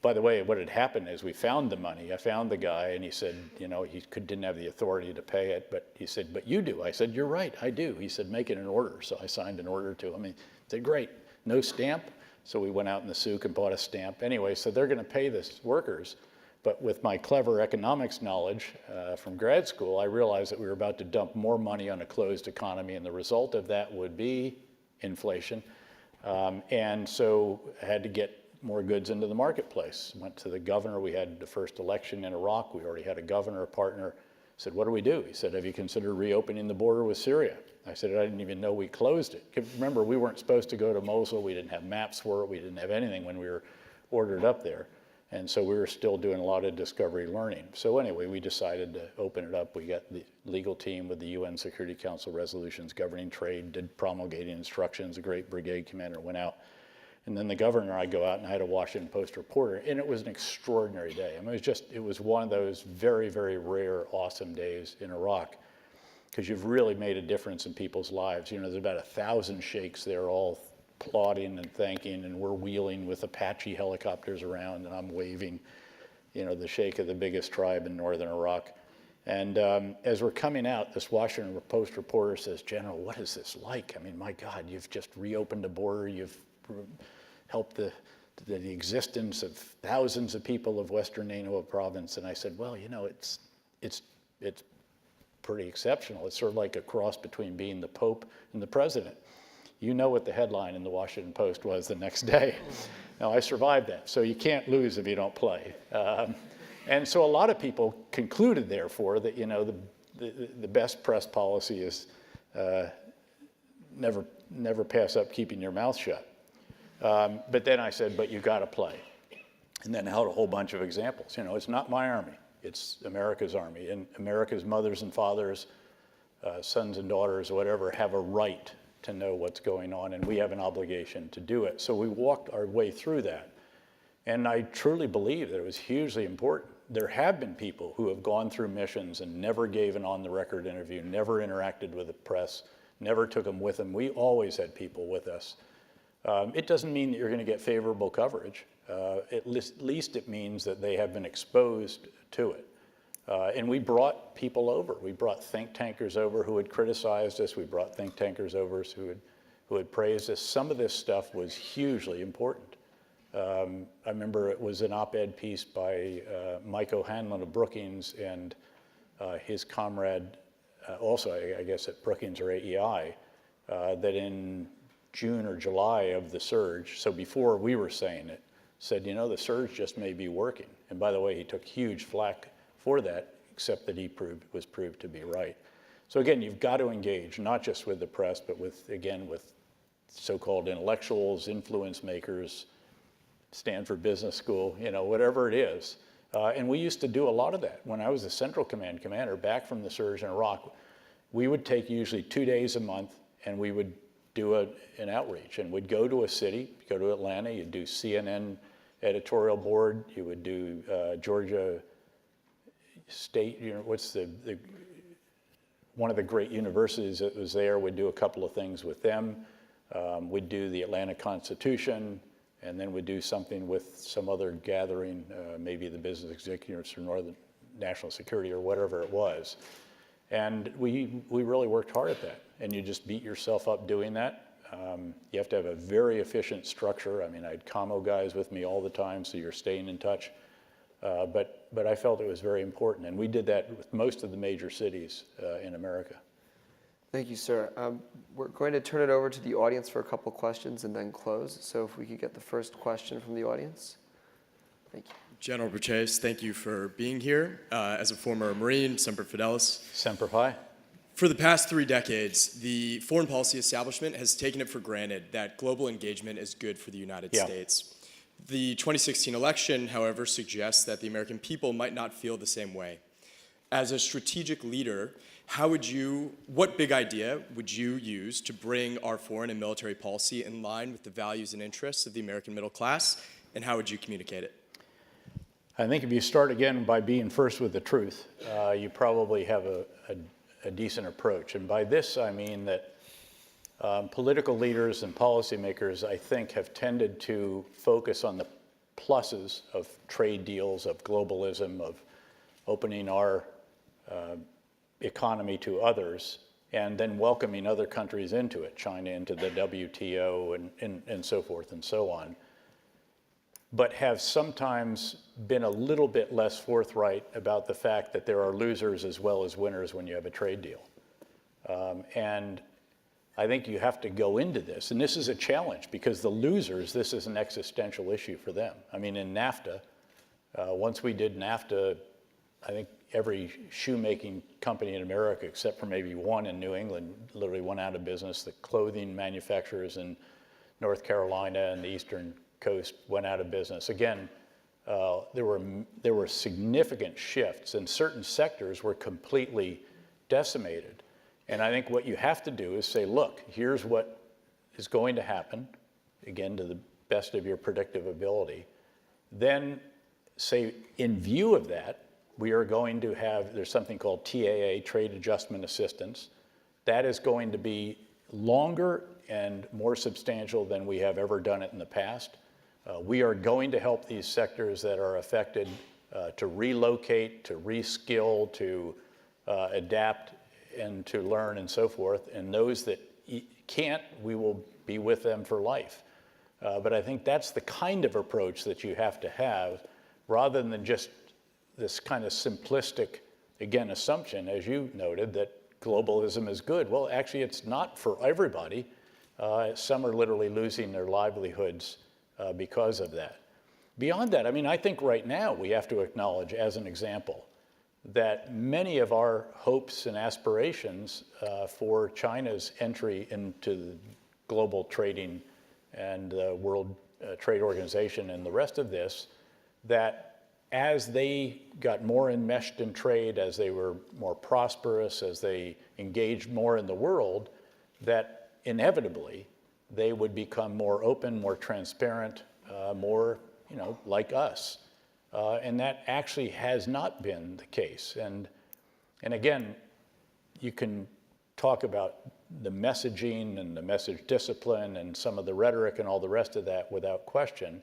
By the way, what had happened is we found the money. I found the guy, and he said, you know, he didn't have the authority to pay it, but he said, but you do. I said, you're right, I do. He said, make it an order. So I signed an order to him. He said, great, no stamp. So we went out in the souk and bought a stamp. Anyway, so they're going to pay the workers. But with my clever economics knowledge from grad school, I realized that we were about to dump more money on a closed economy, and the result of that would be inflation. And so I had to get more goods into the marketplace. Went to the governor. We had the first election in Iraq. We already had a governor, a partner. Said, what do we do? He said, have you considered reopening the border with Syria? I said, I didn't even know we closed it. Remember, we weren't supposed to go to Mosul. We didn't have maps for it. We didn't have anything when we were ordered up there. And so we were still doing a lot of discovery learning. So anyway, we decided to open it up. We got the legal team with the UN Security Council resolutions governing trade, did promulgating instructions. A great brigade commander went out. And then the governor, I go out and I had a Washington Post reporter, and it was an extraordinary day. I mean, it was one of those very, very rare, awesome days in Iraq, because you've really made a difference in people's lives. You know, there's about 1,000 sheikhs there, all applauding and thanking, and we're wheeling with Apache helicopters around, and I'm waving, you know, the sheikh of the biggest tribe in northern Iraq. And as we're coming out, this Washington Post reporter says, General, what is this like? I mean, my God, you've just reopened a border, you've helped the existence of thousands of people of Western Nainawa province. And I said, well, you know, it's pretty exceptional. It's sort of like a cross between being the Pope and the president. You know what the headline in the Washington Post was the next day. Now, I survived that, so you can't lose if you don't play. And so a lot of people concluded, therefore, that, you know, the best press policy is never pass up keeping your mouth shut. But then I said, but you got to play. And then held a whole bunch of examples. You know, it's not my army, it's America's army. And America's mothers and fathers, sons and daughters, whatever, have a right to know what's going on, and we have an obligation to do it. So we walked our way through that. And I truly believe that it was hugely important. There have been people who have gone through missions and never gave an on-the-record interview, never interacted with the press, never took them with them. We always had people with us. It doesn't mean that you're going to get favorable coverage. At least it means that they have been exposed to it. And we brought people over. We brought think tankers over who had criticized us. We brought think tankers over who had praised us. Some of this stuff was hugely important. I remember it was an op-ed piece by Mike O'Hanlon of Brookings and his comrade, also I guess at Brookings or AEI, that in June or July of the surge, so before we were saying it, said, you know, the surge just may be working. And by the way, he took huge flack for that, except that he was proved to be right. So again, you've got to engage, not just with the press, but with so-called intellectuals, influence makers, Stanford Business School, you know, whatever it is. And we used to do a lot of that. When I was the Central Command commander back from the surge in Iraq, we would take usually 2 days a month, and we would do an outreach. And we'd go to a city, go to Atlanta, you'd do CNN editorial board, you would do Georgia State, you know, what's one of the great universities that was there, would do a couple of things with them. We'd do the Atlanta Constitution, and then we'd do something with some other gathering, maybe the business executives for Northern National Security or whatever it was. And we really worked hard at that, and you just beat yourself up doing that. You have to have a very efficient structure. I mean, I had commo guys with me all the time, so you're staying in touch. But I felt it was very important, and we did that with most of the major cities in America. Thank you, sir. We're going to turn it over to the audience for a couple questions and then close. So if we could get the first question from the audience. Thank you. General Petraeus, thank you for being here. As a former Marine, Semper Fidelis. Semper Fi. For the past 3 decades, the foreign policy establishment has taken it for granted that global engagement is good for the United States. The 2016 election, however, suggests that the American people might not feel the same way. As a strategic leader, what big idea would you use to bring our foreign and military policy in line with the values and interests of the American middle class, and how would you communicate it? I think if you start again by being first with the truth, you probably have a decent approach. And by this, I mean that political leaders and policymakers, I think, have tended to focus on the pluses of trade deals, of globalism, of opening our economy to others, and then welcoming other countries into it, China into the WTO and so forth and so on, but have sometimes been a little bit less forthright about the fact that there are losers as well as winners when you have a trade deal. And I think you have to go into this, and this is a challenge because the losers, this is an existential issue for them. I mean, in NAFTA, once we did NAFTA, I think every shoemaking company in America, except for maybe one in New England, literally went out of business. The clothing manufacturers in North Carolina and the Eastern Coast went out of business. Again, there were significant shifts, and certain sectors were completely decimated. And I think what you have to do is say, look, here's what is going to happen, again, to the best of your predictive ability. Then say, in view of that, we are going to have, there's something called TAA, Trade Adjustment Assistance. That is going to be longer and more substantial than we have ever done it in the past. We are going to help these sectors that are affected to relocate, to reskill, to adapt, and to learn and so forth. And those that can't, we will be with them for life. But I think that's the kind of approach that you have to have, rather than just this kind of simplistic, again, assumption, as you noted, that globalism is good. Well, actually, it's not for everybody. Some are literally losing their livelihoods because of that. Beyond that, I mean, I think right now we have to acknowledge, as an example, that many of our hopes and aspirations for China's entry into the global trading and World Trade Organization and the rest of this, that as they got more enmeshed in trade, as they were more prosperous, as they engaged more in the world, that inevitably they would become more open, more transparent, more, like us. And that actually has not been the case. And again, you can talk about the messaging and the message discipline and some of the rhetoric and all the rest of that without question.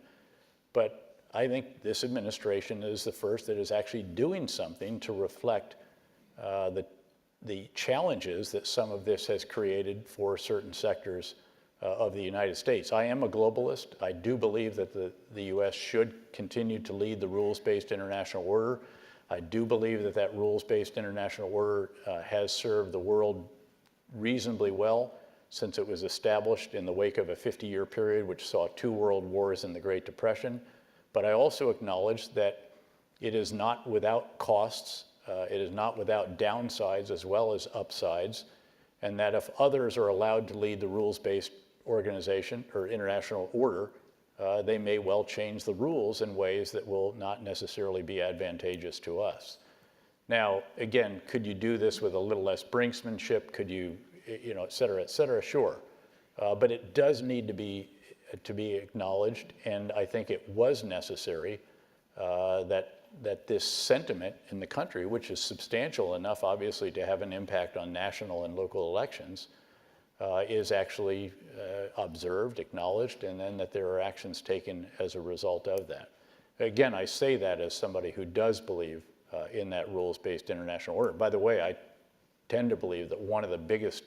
But I think this administration is the first that is actually doing something to reflect the challenges that some of this has created for certain sectors of the United States. I am a globalist. I do believe that the U.S. should continue to lead the rules-based international order. I do believe that that rules-based international order has served the world reasonably well since it was established in the wake of a 50-year period which saw 2 world wars and the Great Depression. But I also acknowledge that it is not without costs, it is not without downsides as well as upsides, and that if others are allowed to lead the rules-based organization or international order, they may well change the rules in ways that will not necessarily be advantageous to us. Now, again, could you do this with a little less brinksmanship? Could you, et cetera, sure. But it does need to be acknowledged, and I think it was necessary that this sentiment in the country, which is substantial enough, obviously, to have an impact on national and local elections, is actually observed, acknowledged, and then that there are actions taken as a result of that. Again, I say that as somebody who does believe in that rules-based international order. By the way, I tend to believe that one of the biggest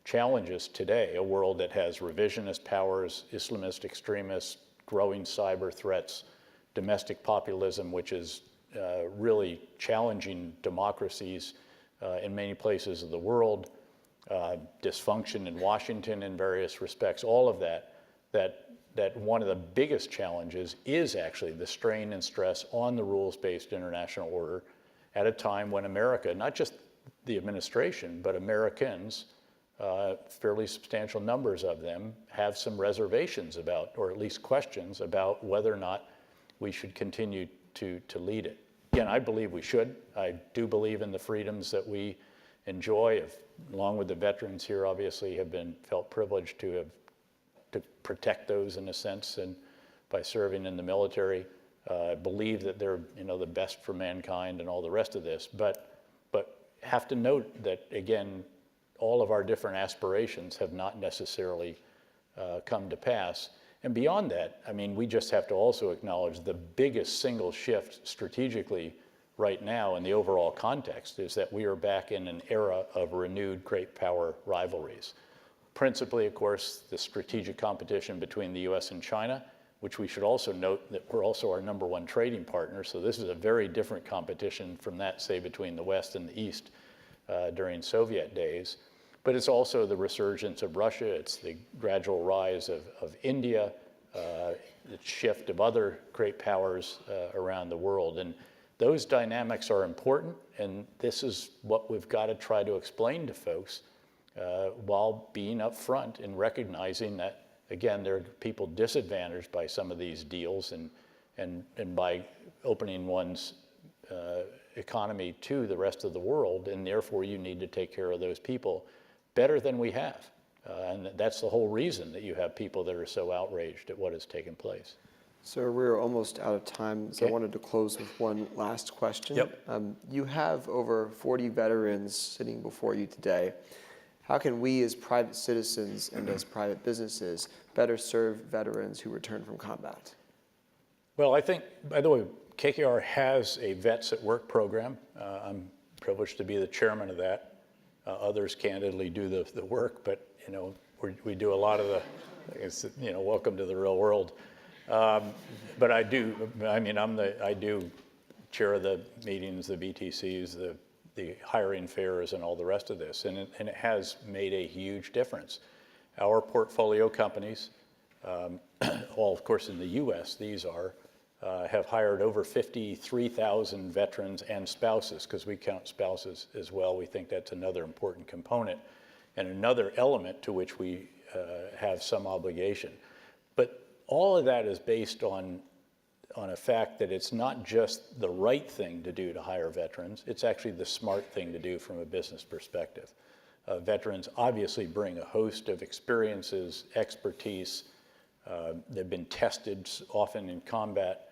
challenges today, a world that has revisionist powers, Islamist extremists, growing cyber threats, domestic populism, which is really challenging democracies in many places of the world, dysfunction in Washington in various respects, all of that one of the biggest challenges is actually the strain and stress on the rules-based international order at a time when America, not just the administration, but Americans, fairly substantial numbers of them, have some reservations about, or at least questions about whether or not we should continue to lead it. Again, I believe we should. I do believe in the freedoms that we enjoy, along with the veterans here, obviously, have been felt privileged to protect those in a sense, and by serving in the military, believe that they're the best for mankind and all the rest of this. But have to note that again, all of our different aspirations have not necessarily come to pass. And beyond that, I mean, we just have to also acknowledge the biggest single shift strategically right now in the overall context is that we are back in an era of renewed great power rivalries. Principally, of course, the strategic competition between the US and China, which we should also note that we're also our #1 trading partner. So this is a very different competition from that, say, between the West and the East during Soviet days. But it's also the resurgence of Russia. It's the gradual rise of India, the shift of other great powers around the world. And those dynamics are important, and this is what we've got to try to explain to folks while being upfront and recognizing that, again, there are people disadvantaged by some of these deals and by opening one's economy to the rest of the world, and therefore you need to take care of those people better than we have. And that's the whole reason that you have people that are so outraged at what has taken place. So we're almost out of time, so I wanted to close with one last question. Yep. You have over 40 veterans sitting before you today. How can we as private citizens and as private businesses better serve veterans who return from combat? Well, I think, by the way, KKR has a Vets at Work program. I'm privileged to be the chairman of that. Others candidly do the work, but we do a lot of the, welcome to the real world. But I do chair of the meetings, the VTCs, the hiring fairs, and all the rest of this, and it has made a huge difference. Our portfolio companies, all of course in the U.S. these are, have hired over 53,000 veterans and spouses, because we count spouses as well. We think that's another important component and another element to which we have some obligation. But all of that is based on a fact that it's not just the right thing to do to hire veterans, it's actually the smart thing to do from a business perspective. Veterans obviously bring a host of experiences, expertise. They've been tested often in combat.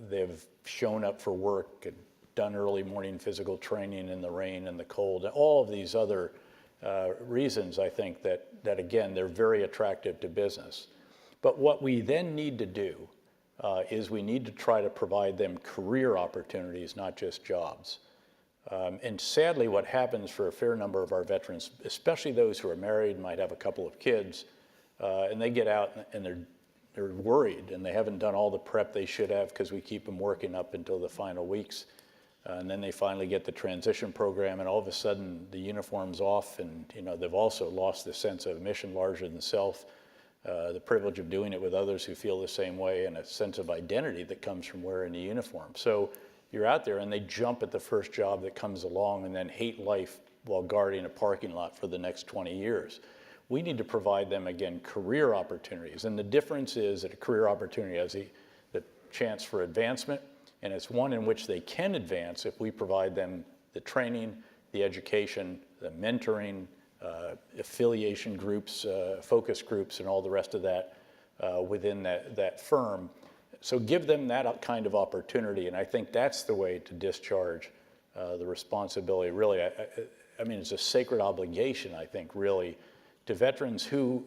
They've shown up for work, done early morning physical training in the rain and the cold, and all of these other reasons, I think, that again, they're very attractive to business. But what we then need to do is we need to try to provide them career opportunities, not just jobs. And sadly, what happens for a fair number of our veterans, especially those who are married, might have a couple of kids, and they get out and they're worried, and they haven't done all the prep they should have because we keep them working up until the final weeks. And then they finally get the transition program, and all of a sudden the uniform's off, and they've also lost the sense of mission larger than self, the privilege of doing it with others who feel the same way, and a sense of identity that comes from wearing a uniform. So you're out there and they jump at the first job that comes along and then hate life while guarding a parking lot for the next 20 years. We need to provide them, again, career opportunities. And the difference is that a career opportunity has the chance for advancement, and it's one in which they can advance if we provide them the training, the education, the mentoring, affiliation groups, focus groups, and all the rest of that within that firm. So give them that kind of opportunity, and I think that's the way to discharge the responsibility. Really, I mean, it's a sacred obligation, I think, really, to veterans who,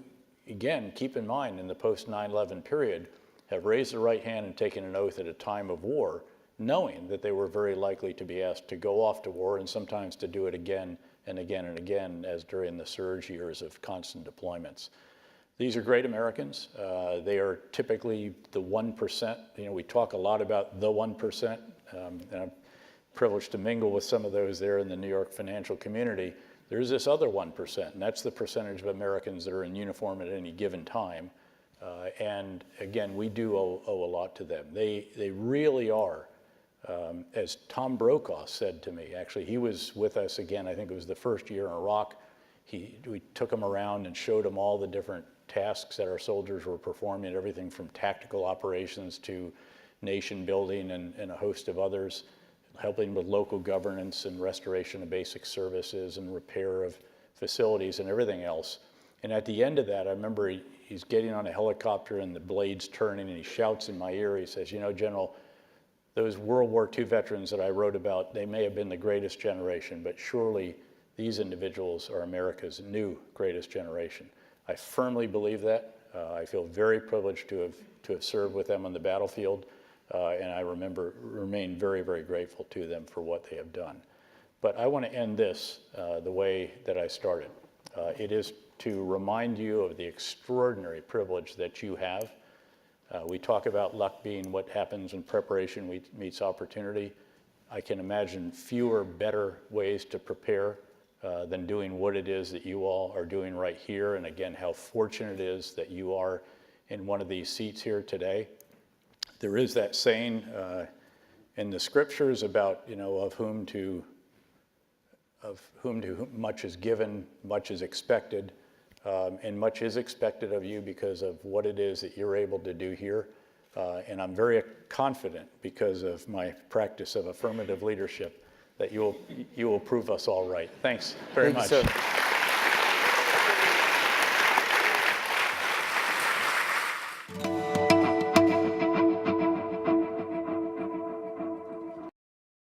again, keep in mind, in the post 9/11 period, have raised the right hand and taken an oath at a time of war, knowing that they were very likely to be asked to go off to war and sometimes to do it again and again and again, as during the surge years of constant deployments. These are great Americans. They are typically the 1%. You know, we talk a lot about the 1%, and I'm privileged to mingle with some of those there in the New York financial community. There's this other 1%, and that's the percentage of Americans that are in uniform at any given time. And again, we do owe a lot to them. They really are, as Tom Brokaw said to me, actually, he was with us again, I think it was the first year in Iraq. We took him around and showed him all the different tasks that our soldiers were performing, everything from tactical operations to nation building and a host of others, helping with local governance and restoration of basic services and repair of facilities and everything else. And at the end of that, I remember he's getting on a helicopter and the blade's turning and he shouts in my ear, he says, "You know, General, those World War II veterans that I wrote about, they may have been the greatest generation, but surely these individuals are America's new greatest generation." I firmly believe that. I feel very privileged to have served with them on the battlefield, and I remain very, very grateful to them for what they have done. But I want to end this the way that I started. It is to remind you of the extraordinary privilege that you have. We talk about luck being what happens when preparation meets opportunity. I can imagine fewer, better ways to prepare than doing what it is that you all are doing right here. And again, how fortunate it is that you are in one of these seats here today. There is that saying in the scriptures about, you know, of whom to much is given, much is expected, and much is expected of you because of what it is that you're able to do here. And I'm very confident, because of my practice of affirmative leadership, that you will prove us all right. Thanks very much. Thank you, sir.